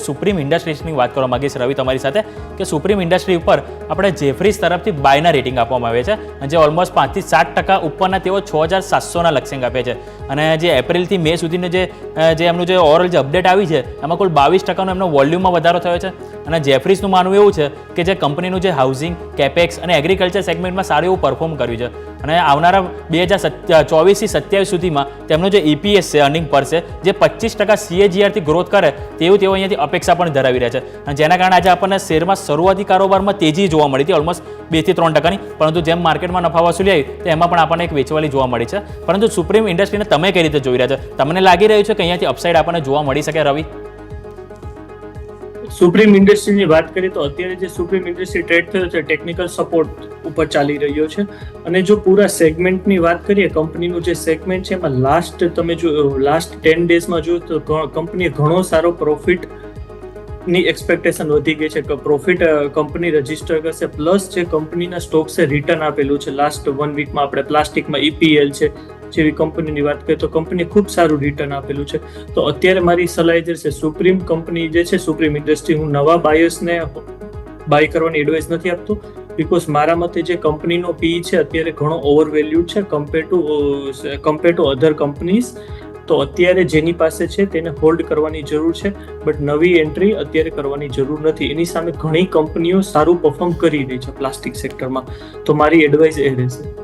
Supreme ઇન્ડસ્ટ્રીઝની વાત કરવા માંગીશ રવિ તમારી સાથે કે સુપ્રીમ ઇન્ડસ્ટ્રી ઉપર આપણે જેફરીઝ તરફથી બાયના રેટિંગ આપવામાં આવે છે અને જે ઓલમોસ્ટ 5 થી 7% ઉપરના તેઓ 6700ના લક્ષ્યાંક આપે છે અને જે એપ્રિલથી મે સુધીનું જે એમનું જે ઓવરઓલ જે અપડેટ આવી છે એમાં કુલ 22%નો એમનો વોલ્યુમમાં વધારો થયો છે અને જેફરીઝનું માનવું એવું છે કે જે કંપનીનું જે હાઉસિંગ કેપેક્સ અને એગ્રીકલ્ચર સેગમેન્ટમાં સારું એવું પરફોર્મ કર્યું છે અને આવનારા 2024 થી 27 સુધીમાં તેમનો જે EPS છે અર્નિંગ પર છે જે 25% CAGR થી ગ્રોથ કરે તેવું તેઓ અહીંયાથી અપેક્ષા પણ ધરાવી રહ્યા છે અને જેના કારણે આજે આપણને શેરમાં શરૂઆતી કારોબારમાં તેજી જોવા મળી હતી ઓલમોસ્ટ 2 થી 3%ની પરંતુ જેમ માર્કેટમાં નફા વસૂલી આવી તો એમાં પણ આપણને એક વેચવાલી જોવા મળી છે પરંતુ સુપ્રીમ ઇન્ડસ્ટ્રીને તમે કઈ રીતે જોઈ રહ્યા છો તમને લાગી રહ્યું છે કે અહીંયાથી અપસાઇડ આપણને જોવા મળી શકે રવિ? સુપ્રીમ ઇન્ડસ્ટ્રીની વાત કરીએ તો અત્યારે જે સુપ્રીમ ઇન્ડસ્ટ્રી ટ્રેડ થયો છે ટેકનિકલ સપોર્ટ ઉપર ચાલી રહ્યો છે અને જો પૂરા સેગમેન્ટની વાત કરીએ કંપનીનું જે સેગમેન્ટ છે એમાં લાસ્ટ 10 ડેઝમાં જો તો કંપનીએ ઘણો સારો પ્રોફિટ ની એક્સપેક્ટેશન વધી ગઈ છે કે પ્રોફિટ કંપની રજીસ્ટર કરશે પ્લસ જે કંપનીના સ્ટોક્સે રિટર્ન આપેલું છે લાસ્ટ 1 વીકમાં આપણે પ્લાસ્ટિકમાં EPL છે જેવી કંપનીની વાત કરીએ તો કંપની ખૂબ સારું રિટર્ન આપેલું છે તો અત્યારે મારી સલાહ જે છે સુપ્રીમ કંપની જે છે સુપ્રીમ ઇન્ડસ્ટ્રી હું નવા બાયર્સને બાય કરવાની એડવાઇસ નથી આપતો બીકોઝ મારા મતે જે કંપનીનો PE છે અત્યારે ઘણો ઓવર વેલ્યુડ છે કમ્પેર ટુ અધર કંપનીઝ તો અત્યારે જેની પાસે છે તેને હોલ્ડ કરવાની જરૂર છે બટ નવી એન્ટ્રી અત્યારે કરવાની જરૂર નથી એની સામે ઘણી કંપનીઓ સારું પરફોર્મ કરી રહી છે પ્લાસ્ટિક સેક્ટરમાં તો મારી એડવાઇસ એ રહેશે.